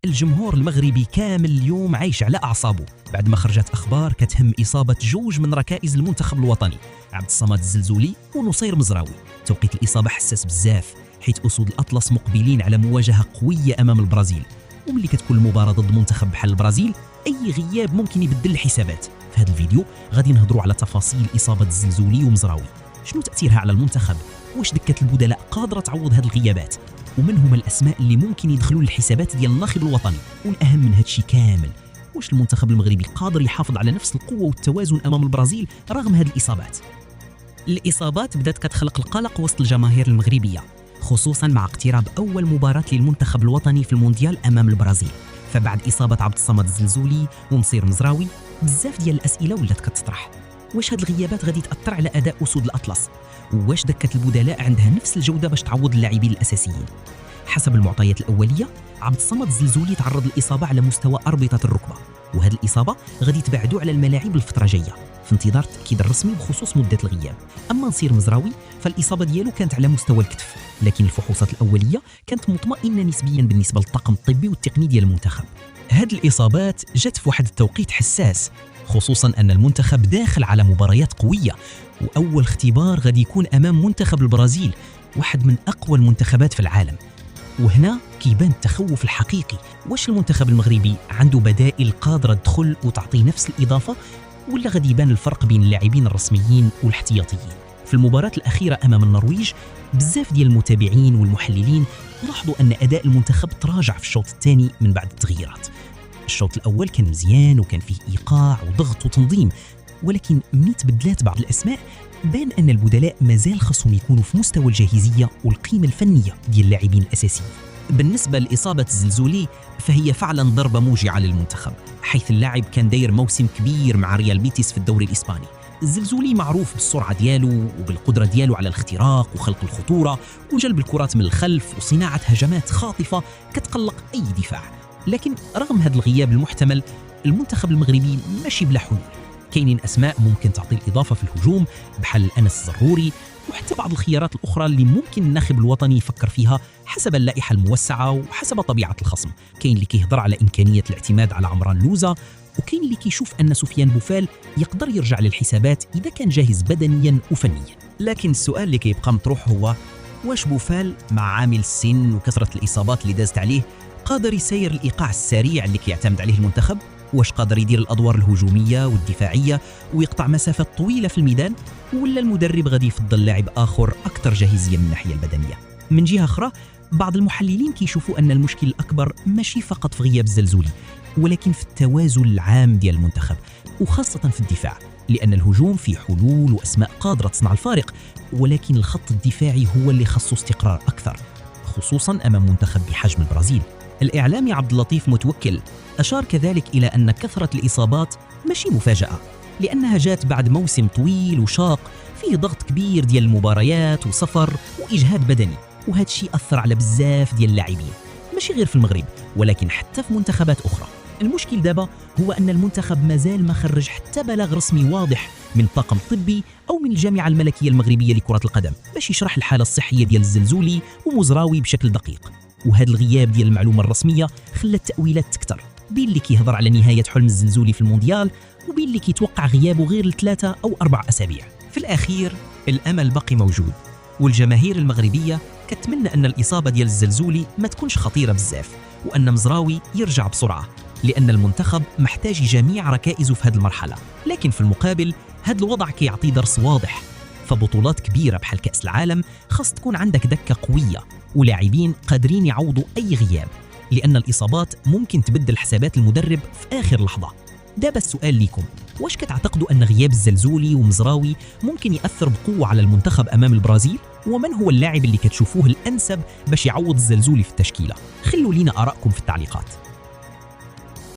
الجمهور المغربي كامل اليوم عايش على أعصابه بعد ما خرجت أخبار كتهم إصابة جوج من ركائز المنتخب الوطني، عبد الصمد الزلزولي ونصير مزراوي. توقيت الإصابة حساس بزاف، حيث أسود الأطلس مقبلين على مواجهة قوية أمام البرازيل، وملي كتكون المباراة ضد منتخب بحال البرازيل أي غياب ممكن يبدل الحسابات. في هذا الفيديو غادي نهضروا على تفاصيل إصابة الزلزولي ومزراوي، شنو تأثيرها على المنتخب، واش دكة البدلاء قادرة تعوض هذه الغيابات، ومن هما الأسماء اللي ممكن يدخلوا للحسابات ديال الناخب الوطني، والأهم من هذا الشيء كامل واش المنتخب المغربي قادر يحافظ على نفس القوة والتوازن أمام البرازيل رغم هذه الإصابات. الإصابات بدأت كتخلق القلق وسط الجماهير المغربية، خصوصا مع اقتراب أول مباراة للمنتخب الوطني في المونديال أمام البرازيل. فبعد إصابة عبد الصمد الزلزولي ونصير مزراوي بزاف ديال الأسئلة ولات كتطرح. واش هاد الغيابات غادي تأثر على أداء أسود الأطلس؟ واش دكة البدلاء عندها نفس الجودة باش تعوض اللاعبين الأساسيين؟ حسب المعطيات الأولية عبد الصمد الزلزولي تعرض للإصابة على مستوى أربطة الركبة، وهذه الإصابة غادي تبعدوا على الملاعب الفترة جاية في انتظار التأكيد الرسمي بخصوص مدة الغياب. أما نصير مزراوي فالإصابة ديالو كانت على مستوى الكتف، لكن الفحوصات الأولية كانت مطمئنة نسبيا بالنسبة للطاقم الطبي والتقني ديال المنتخب. هاد الإصابات جت في واحد التوقيت حساس، خصوصا أن المنتخب داخل على مباريات قوية، وأول اختبار غادي يكون أمام منتخب البرازيل، واحد من أقوى المنتخبات في العالم. وهنا كيبان التخوف الحقيقي، واش المنتخب المغربي عنده بدائل قادرة تدخل وتعطي نفس الإضافة، ولا غادي يبان الفرق بين اللاعبين الرسميين والاحتياطيين؟ في المباراة الأخيرة أمام النرويج بزاف ديال المتابعين والمحللين لاحظوا أن أداء المنتخب تراجع في الشوط الثاني من بعد التغييرات. الشوط الأول كان مزيان وكان فيه إيقاع وضغط وتنظيم، ولكن من تبدلات بعض الأسماء بان أن البدلاء مازال خصهم يكونوا في مستوى الجاهزية والقيمة الفنية ديال اللاعبين الأساسيين. بالنسبة لإصابة الزلزولي فهي فعلا ضربة موجعة للمنتخب، حيث اللاعب كان داير موسم كبير مع ريال بيتيس في الدوري الإسباني. الزلزولي معروف بالسرعة ديالو وبالقدرة ديالو على الاختراق وخلق الخطورة وجلب الكرات من الخلف وصناعة هجمات خاطفة كتقلق أي دفاع. لكن رغم هذا الغياب المحتمل المنتخب المغربي ماشي بلا حلول. كاينين أسماء ممكن تعطي الإضافة في الهجوم بحال أنس الزروري، وحتى بعض الخيارات الأخرى اللي ممكن الناخب الوطني يفكر فيها حسب اللائحة الموسعة وحسب طبيعة الخصم. كاين اللي كيهضر على إمكانية الاعتماد على عمران لوزة، وكاين اللي كيشوف أن سفيان بوفال يقدر يرجع للحسابات إذا كان جاهز بدنيا وفنيا. لكن السؤال اللي كيبقى مطروح هو واش بوفال مع عامل السن وكثرة الإصابات اللي دازت عليه قادر يسير الإيقاع السريع اللي كيعتمد عليه المنتخب؟ واش قادر يدير الأدوار الهجومية والدفاعية ويقطع مسافات طويلة في الميدان، ولا المدرب غادي يفضل لاعب آخر أكثر جاهزية من الناحية البدنية؟ من جهة أخرى بعض المحللين كيشوفوا أن المشكل الأكبر ماشي فقط في غياب الزلزولي، ولكن في التوازن العام ديال المنتخب، وخاصة في الدفاع، لأن الهجوم فيه حلول وأسماء قادرة تصنع الفارق، ولكن الخط الدفاعي هو اللي خصو استقرار أكثر، خصوصا أمام منتخب بحجم البرازيل. الإعلامي عبد اللطيف متوكل أشار كذلك إلى أن كثرة الإصابات ماشي مفاجأة، لأنها جات بعد موسم طويل وشاق فيه ضغط كبير ديال المباريات وسفر وإجهاد بدني، وهذا الشيء أثر على بزاف ديال اللاعبين ماشي غير في المغرب ولكن حتى في منتخبات أخرى. المشكل دابا هو أن المنتخب مازال ما خرج حتى بلاغ رسمي واضح من الطاقم الطبي أو من الجامعة الملكية المغربية لكرة القدم باش يشرح الحالة الصحية ديال الزلزولي ومزراوي بشكل دقيق. وهذا الغياب ديال المعلومة الرسمية خلى التأويلات تكتر، بين اللي كيهضر على نهاية حلم الزلزولي في المونديال وبين اللي كيتوقع غيابه غير ل3 أو 4 أسابيع. في الأخير الأمل باقي موجود، والجماهير المغربية كتمنى أن الإصابة ديال الزلزولي ما تكونش خطيرة بزاف، وأن مزراوي يرجع بسرعة، لأن المنتخب محتاج جميع ركائزه في هذه المرحلة. لكن في المقابل هذا الوضع كيعطي درس واضح، فبطولات كبيرة بحال كأس العالم خاص تكون عندك دكة قوية ولاعبين قادرين يعوضوا أي غياب، لأن الإصابات ممكن تبدل حسابات المدرب في آخر لحظة. دابا السؤال ليكم، واش كتعتقدوا أن غياب الزلزولي ومزراوي ممكن يأثر بقوة على المنتخب أمام البرازيل؟ ومن هو اللاعب اللي كتشوفوه الأنسب باش يعوض الزلزولي في التشكيلة؟ خلوا لينا آراءكم في التعليقات.